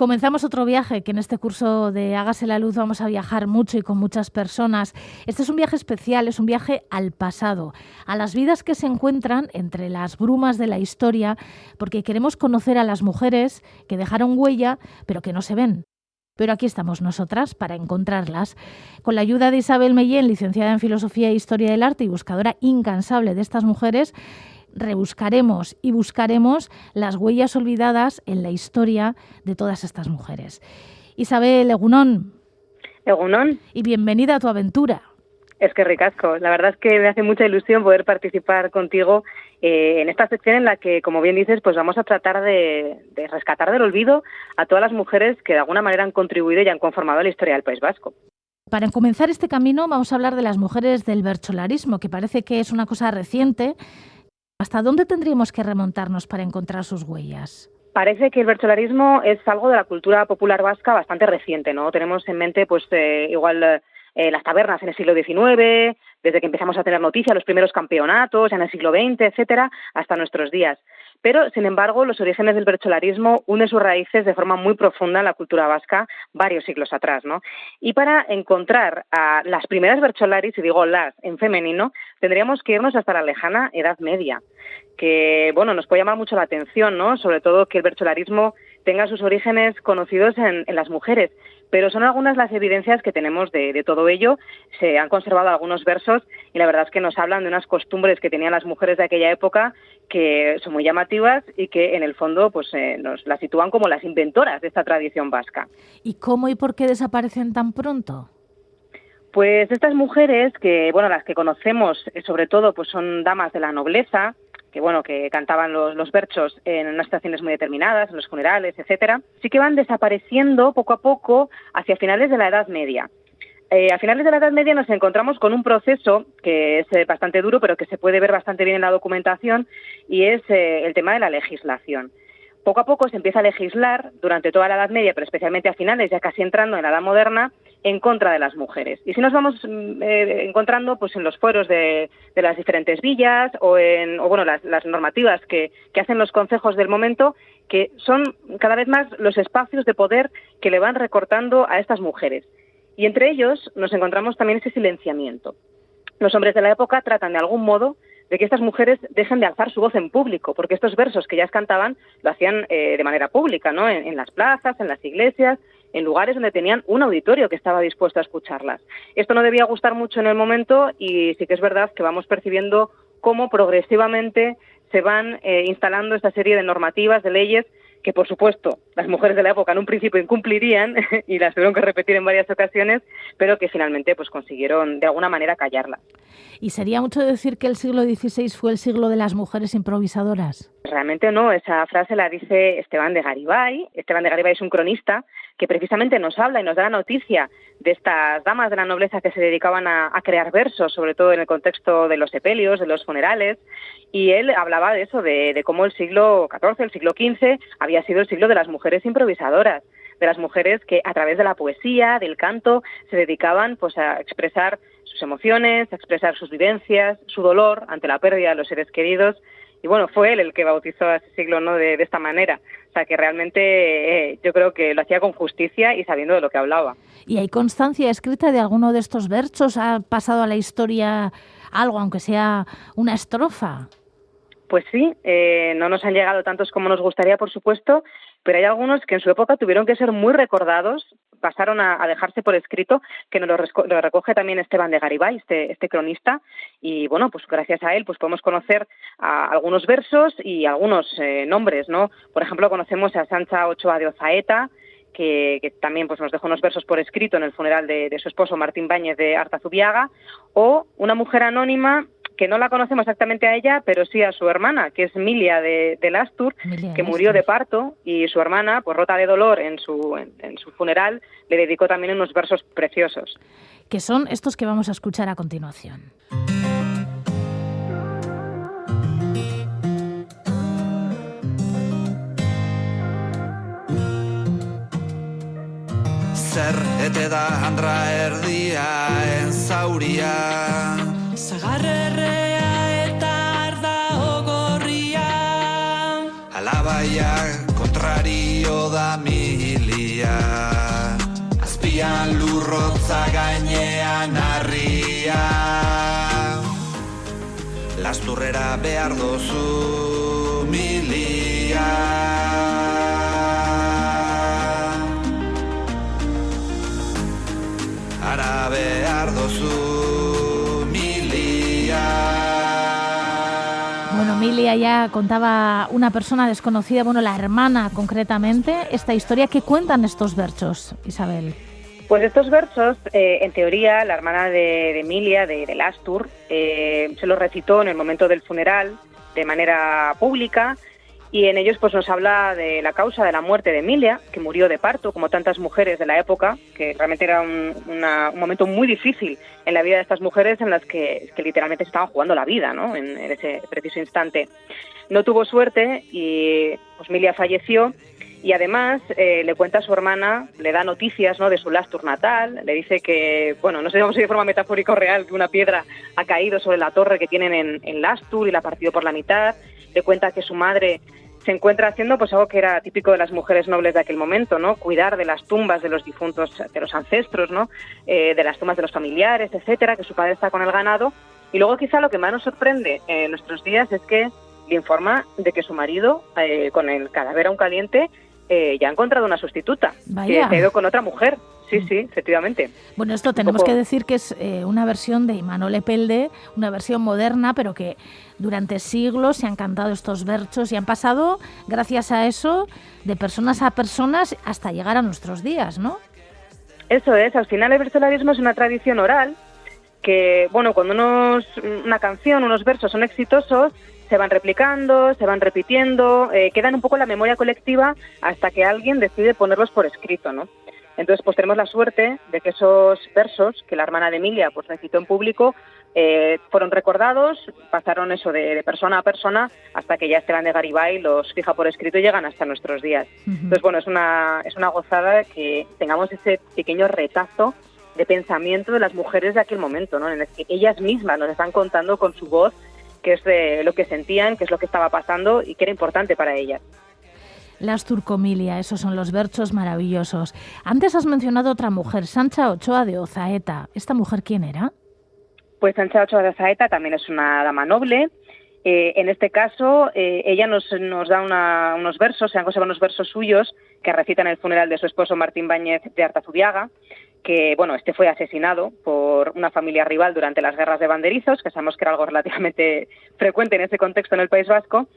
Comenzamos otro viaje, que en este curso de Hágase la Luz vamos a viajar mucho y con muchas personas. Este es un viaje especial, es un viaje al pasado, a las vidas que se encuentran entre las brumas de la historia, porque queremos conocer a las mujeres que dejaron huella, pero que no se ven. Pero aquí estamos nosotras para encontrarlas. Con la ayuda de Isabel Mellén, licenciada en Filosofía e Historia del Arte y buscadora incansable de estas mujeres, rebuscaremos y buscaremos las huellas olvidadas en la historia de todas estas mujeres. Isabel, egunon. Egunon. Y bienvenida a tu aventura. Es que ricasco. La verdad es que me hace mucha ilusión poder participar contigo en esta sección en la que, como bien dices, pues vamos a tratar de rescatar del olvido a todas las mujeres que de alguna manera han contribuido y han conformado la historia del País Vasco. Para comenzar este camino vamos a hablar de las mujeres del bercholarismo, que parece que es una cosa reciente. ¿Hasta dónde tendríamos que remontarnos para encontrar sus huellas? Parece que el bercholarismo es algo de la cultura popular vasca bastante reciente, ¿no? Tenemos en mente, pues, las tabernas en el siglo XIX, desde que empezamos a tener noticias, los primeros campeonatos en el siglo XX, etcétera, hasta nuestros días. Pero, sin embargo, los orígenes del bercholarismo unen sus raíces de forma muy profunda en la cultura vasca varios siglos atrás, ¿no? Y para encontrar a las primeras bercholaris, y digo las en femenino, tendríamos que irnos hasta la lejana Edad Media, que, bueno, nos puede llamar mucho la atención, ¿no? Sobre todo que el bercholarismo tenga sus orígenes conocidos en las mujeres. Pero son algunas las evidencias que tenemos de todo ello. Se han conservado algunos versos y la verdad es que nos hablan de unas costumbres que tenían las mujeres de aquella época que son muy llamativas y que en el fondo pues nos las sitúan como las inventoras de esta tradición vasca. ¿Y cómo y por qué desaparecen tan pronto? Pues estas mujeres, que bueno, las que conocemos sobre todo pues son damas de la nobleza, que cantaban los berchos en unas estaciones muy determinadas, en los funerales, etcétera, sí que van desapareciendo poco a poco hacia finales de la Edad Media. A finales de la Edad Media nos encontramos con un proceso que es bastante duro, pero que se puede ver bastante bien en la documentación, y es el tema de la legislación. Poco a poco se empieza a legislar durante toda la Edad Media, pero especialmente a finales, ya casi entrando en la Edad Moderna, en contra de las mujeres. Y si nos vamos encontrando pues en los fueros de las diferentes villas las normativas que hacen los concejos del momento, que son cada vez más los espacios de poder que le van recortando a estas mujeres. Y entre ellos nos encontramos también ese silenciamiento. Los hombres de la época tratan de algún modo de que estas mujeres dejen de alzar su voz en público, porque estos versos que ellas cantaban lo hacían de manera pública, ¿no? En las plazas, en las iglesias, en lugares donde tenían un auditorio que estaba dispuesto a escucharlas. Esto no debía gustar mucho en el momento y sí que es verdad que vamos percibiendo cómo progresivamente se van instalando esta serie de normativas, de leyes, que por supuesto las mujeres de la época en un principio incumplirían y las tuvieron que repetir en varias ocasiones, pero que finalmente pues consiguieron de alguna manera callarlas. ¿Y sería mucho decir que el siglo XVI fue el siglo de las mujeres improvisadoras? Realmente no, esa frase la dice Esteban de Garibay. Esteban de Garibay es un cronista que precisamente nos habla y nos da la noticia de estas damas de la nobleza que se dedicaban a crear versos, sobre todo en el contexto de los sepelios, de los funerales, y él hablaba de eso, de cómo el siglo XIV, el siglo XV, había sido el siglo de las mujeres improvisadoras, de las mujeres que a través de la poesía, del canto, se dedicaban pues a expresar sus emociones, a expresar sus vivencias, su dolor ante la pérdida de los seres queridos. Y bueno, fue él el que bautizó a ese siglo, ¿no?, de esta manera. O sea, que realmente yo creo que lo hacía con justicia y sabiendo de lo que hablaba. ¿Y hay constancia escrita de alguno de estos versos? ¿Ha pasado a la historia algo, aunque sea una estrofa? Pues sí, no nos han llegado tantos como nos gustaría, por supuesto, pero hay algunos que en su época tuvieron que ser muy recordados, pasaron a dejarse por escrito, que nos lo recoge también Esteban de Garibay, este cronista, y bueno, pues gracias a él pues podemos conocer algunos versos y algunos nombres, ¿no? Por ejemplo, conocemos a Sancha Ochoa de Ozaeta, que también pues nos dejó unos versos por escrito en el funeral de su esposo Martín Báñez de Artazubiaga, o una mujer anónima que no la conocemos exactamente a ella, pero sí a su hermana, que es Milia de Lastur, que murió de parto, y su hermana, pues rota de dolor en su funeral, le dedicó también unos versos preciosos. Que son estos que vamos a escuchar a continuación. Zer ete da andra erdia enzauria Zagarrerrea eta arda ogorria Alabaiak kontrario da milia Lasturrera behar dozu milia. Ara behar dozu milia. Bueno, Milia ya contaba una persona desconocida, bueno, la hermana concretamente, esta historia. ¿Qué cuentan estos versos, Isabel? Pues estos versos, en teoría, la hermana de Emilia, de Lastur, se los recitó en el momento del funeral de manera pública, y en ellos pues nos habla de la causa de la muerte de Emilia, que murió de parto, como tantas mujeres de la época, que realmente era un momento muy difícil en la vida de estas mujeres, en las que literalmente se estaban jugando la vida, ¿no?, en ese preciso instante. No tuvo suerte y pues Emilia falleció. Y además le cuenta a su hermana, le da noticias, ¿no?, de su Lastur natal, le dice que, bueno, no sé si de forma metafórica o real, que una piedra ha caído sobre la torre que tienen en Lastur y la ha partido por la mitad. Le cuenta que su madre se encuentra haciendo pues algo que era típico de las mujeres nobles de aquel momento, ¿no?, cuidar de las tumbas de los difuntos, de los ancestros, ¿no?, de las tumbas de los familiares, etcétera, que su padre está con el ganado. Y luego quizá lo que más nos sorprende en nuestros días es que le informa de que su marido, con el cadáver aún caliente, ya ha encontrado una sustituta. Vaya. Que se ha ido con otra mujer. Sí, efectivamente. Bueno, esto tenemos que decir que es una versión de Imanol Epelde, una versión moderna, pero que durante siglos se han cantado estos versos y han pasado, gracias a eso, de personas a personas hasta llegar a nuestros días, ¿no? Eso es. Al final el versolarismo es una tradición oral que, bueno, cuando una canción, unos versos son exitosos, se van replicando, se van repitiendo, quedan un poco en la memoria colectiva hasta que alguien decide ponerlos por escrito, ¿no? Entonces, pues tenemos la suerte de que esos versos que la hermana de Emilia pues recitó en público fueron recordados, pasaron eso de persona a persona hasta que ya Esteban de Garibay los fija por escrito y llegan hasta nuestros días. Entonces, bueno, es una gozada que tengamos ese pequeño retazo de pensamiento de las mujeres de aquel momento, ¿no?, en el que ellas mismas nos están contando con su voz qué es lo que sentían, qué es lo que estaba pasando y qué era importante para ellas. Lastur con Milia, esos son los versos maravillosos. Antes has mencionado otra mujer, Sancha Ochoa de Ozaeta. ¿Esta mujer quién era? Pues Sancha Ochoa de Ozaeta también es una dama noble. En este caso, ella nos da unos versos, se han conservado unos versos suyos que recitan el funeral de su esposo Martín Báñez de Artazubiaga, que, bueno, este fue asesinado por una familia rival durante las guerras de banderizos, que sabemos que era algo relativamente frecuente en ese contexto en el País Vasco,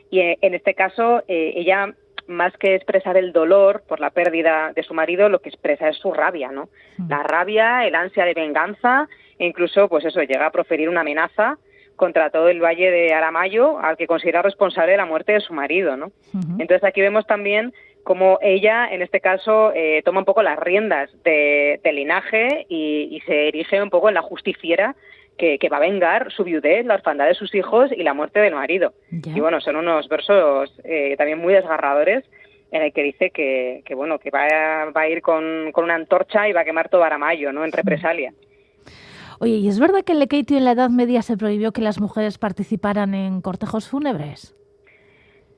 y en este caso ella, más que expresar el dolor por la pérdida de su marido, lo que expresa es su rabia, ¿no? La rabia, el ansia de venganza, e incluso, pues eso, llega a proferir una amenaza contra todo el valle de Aramayo, al que considera responsable de la muerte de su marido, ¿no? Entonces aquí vemos también cómo ella, en este caso, toma un poco las riendas del linaje y se erige un poco en la justiciera que va a vengar su viudez, la orfandad de sus hijos y la muerte del marido. Y bueno, son unos versos también muy desgarradores, en el que dice que va a ir con una antorcha y va a quemar todo Aramayo, ¿no?, en represalia. Oye, ¿y es verdad que en Lekeitio en la Edad Media se prohibió que las mujeres participaran en cortejos fúnebres?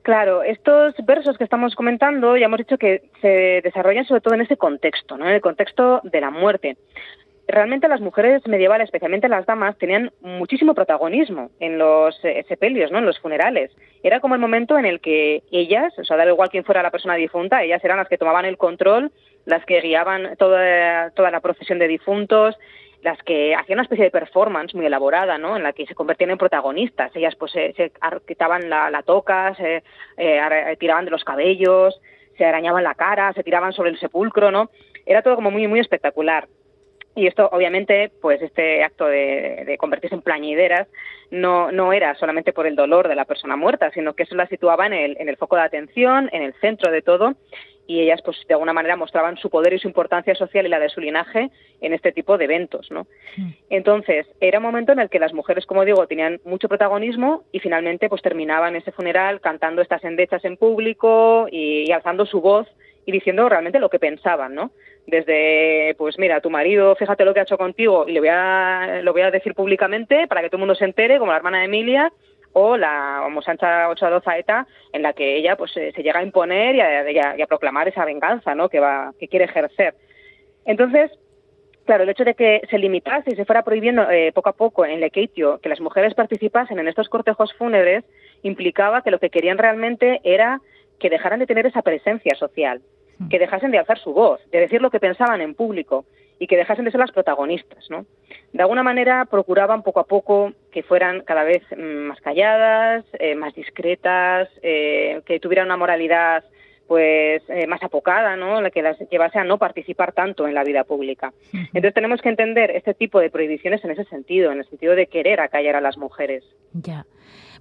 Claro, estos versos que estamos comentando ya hemos dicho que se desarrollan sobre todo en ese contexto, ¿no?, en el contexto de la muerte. Realmente las mujeres medievales, especialmente las damas, tenían muchísimo protagonismo en los sepelios, ¿no?, en los funerales. Era como el momento en el que ellas, o sea, da igual quién fuera la persona difunta, ellas eran las que tomaban el control, las que guiaban toda la procesión de difuntos, las que hacían una especie de performance muy elaborada, ¿no?, en la que se convertían en protagonistas. Ellas pues se quitaban la toca, se tiraban de los cabellos, se arañaban la cara, se tiraban sobre el sepulcro, ¿no? Era todo como muy, muy espectacular. Y esto, obviamente, pues este acto de convertirse en plañideras no era solamente por el dolor de la persona muerta, sino que eso la situaba en el foco de atención, en el centro de todo, y ellas, pues de alguna manera, mostraban su poder y su importancia social y la de su linaje en este tipo de eventos, ¿no? Entonces, era un momento en el que las mujeres, como digo, tenían mucho protagonismo y finalmente pues terminaban ese funeral cantando estas endechas en público y alzando su voz y diciendo realmente lo que pensaban, ¿no? Desde, pues mira, tu marido, fíjate lo que ha hecho contigo y lo voy a decir públicamente para que todo el mundo se entere, como la hermana de Emilia, o como Sancha Ochoa de Ozaeta, en la que ella pues se llega a imponer y a proclamar esa venganza, ¿no?, que quiere ejercer. Entonces, Claro, el hecho de que se limitase y se fuera prohibiendo poco a poco en Lekeitio que las mujeres participasen en estos cortejos fúnebres implicaba que lo que querían realmente era que dejaran de tener esa presencia social, que dejasen de alzar su voz, de decir lo que pensaban en público y que dejasen de ser las protagonistas, ¿no? De alguna manera procuraban poco a poco que fueran cada vez más calladas, más discretas, que tuvieran una moralidad pues más apocada, ¿no? La que las llevase a no participar tanto en la vida pública. Entonces tenemos que entender este tipo de prohibiciones en ese sentido, en el sentido de querer acallar a las mujeres. Ya.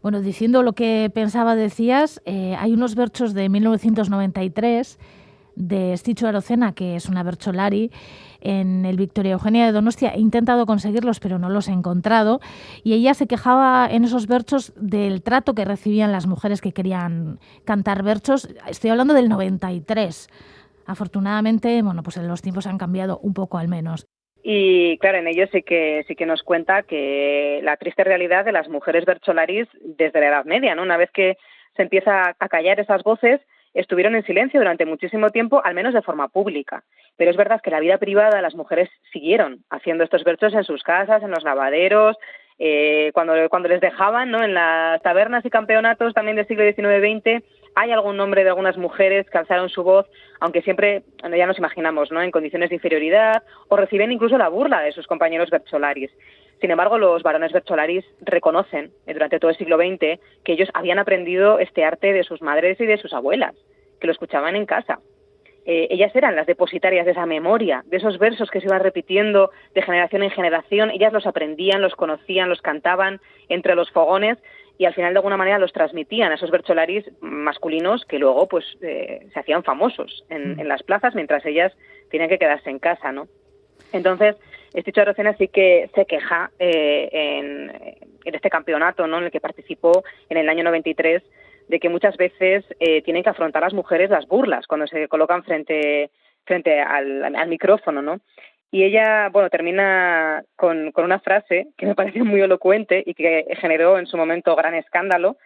Bueno, diciendo lo que pensaba, decías, hay unos berchos de 1993 de Estitxu Arozena, que es una bercholari, en el Victoria Eugenia de Donostia. He intentado conseguirlos, pero no los he encontrado. Y ella se quejaba en esos berchos del trato que recibían las mujeres que querían cantar berchos. Estoy hablando del 93. Afortunadamente, bueno, pues los tiempos han cambiado un poco al menos. Y claro, en ello sí que nos cuenta que la triste realidad de las mujeres bercholaris desde la Edad Media, ¿no? Una vez que se empieza a callar esas voces, estuvieron en silencio durante muchísimo tiempo, al menos de forma pública. Pero es verdad que en la vida privada las mujeres siguieron haciendo estos berchos en sus casas, en los lavaderos, cuando les dejaban, ¿no? En las tabernas y campeonatos también del siglo XIX-XX, hay algún nombre de algunas mujeres que alzaron su voz, aunque siempre, ya nos imaginamos, ¿no? En condiciones de inferioridad, o reciben incluso la burla de sus compañeros bercholaris. Sin embargo, los varones bercholaris reconocen durante todo el siglo XX que ellos habían aprendido este arte de sus madres y de sus abuelas, que lo escuchaban en casa. Ellas eran las depositarias de esa memoria, de esos versos que se iban repitiendo de generación en generación. Ellas los aprendían, los conocían, los cantaban entre los fogones y al final de alguna manera los transmitían a esos bercholaris masculinos que luego pues se hacían famosos en las plazas mientras ellas tenían que quedarse en casa, ¿no? Entonces, Estitxu Arozena sí que se queja en este campeonato, ¿no? En el que participó en el año 93, de que muchas veces tienen que afrontar las mujeres las burlas cuando se colocan frente al micrófono, ¿no? Y ella, bueno, termina con una frase que me parece muy elocuente y que generó en su momento gran escándalo,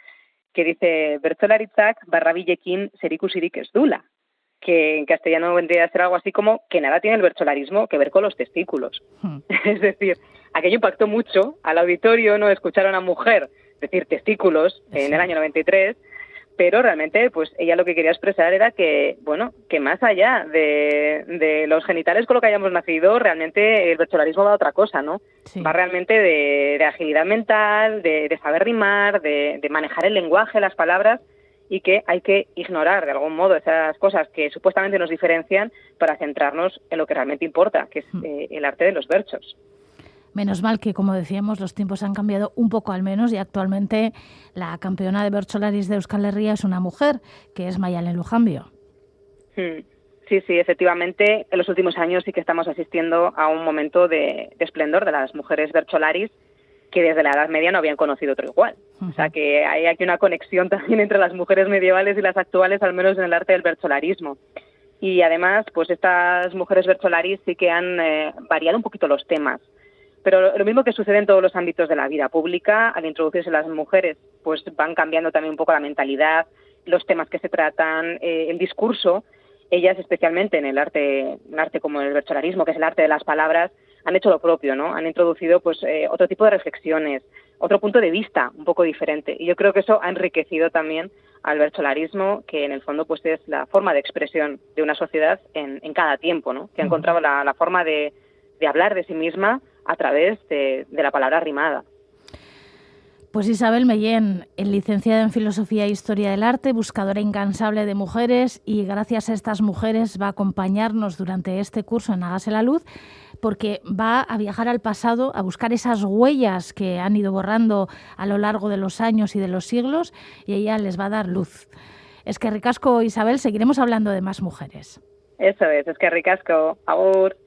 que dice: bertsolaritzak barrabilekin zerikusirik ez duela, que en castellano vendría a ser algo así como que nada tiene el bercholarismo que ver con los testículos. Es decir, aquello impactó mucho al auditorio, no escuchar a una mujer decir testículos en el año 93, pero realmente pues ella lo que quería expresar era que, bueno, que más allá de los genitales con lo que hayamos nacido, realmente el bercholarismo va a otra cosa, ¿no? Sí. Va realmente de agilidad mental, de saber rimar, de manejar el lenguaje, las palabras, y que hay que ignorar de algún modo esas cosas que supuestamente nos diferencian para centrarnos en lo que realmente importa, que es el arte de los berchos. Menos mal que, como decíamos, los tiempos han cambiado un poco al menos y actualmente la campeona de bercholaris de Euskal Herria es una mujer, que es Maialen Lujambio. Sí, efectivamente, en los últimos años sí que estamos asistiendo a un momento de esplendor de las mujeres bercholaris que desde la Edad Media no habían conocido otro igual. O sea que hay aquí una conexión también entre las mujeres medievales y las actuales, al menos en el arte del bercholarismo. Y además, pues estas mujeres bercholaris sí que han variado un poquito los temas. Pero lo mismo que sucede en todos los ámbitos de la vida pública, al introducirse las mujeres, pues van cambiando también un poco la mentalidad, los temas que se tratan, el discurso. Ellas, especialmente en el arte como el bercholarismo, que es el arte de las palabras, han hecho lo propio, ¿no? Han introducido pues otro tipo de reflexiones, otro punto de vista un poco diferente. Y yo creo que eso ha enriquecido también al bercholarismo, que en el fondo pues es la forma de expresión de una sociedad en cada tiempo, ¿no? Que ha encontrado la forma de hablar de sí misma a través de la palabra rimada. Pues Isabel Mellén, licenciada en Filosofía e Historia del Arte, buscadora incansable de mujeres, y gracias a estas mujeres va a acompañarnos durante este curso en Hágase la Luz, porque va a viajar al pasado, a buscar esas huellas que han ido borrando a lo largo de los años y de los siglos, y ella les va a dar luz. Es que ricasco, Isabel, seguiremos hablando de más mujeres. Eso es que ricasco. Agur.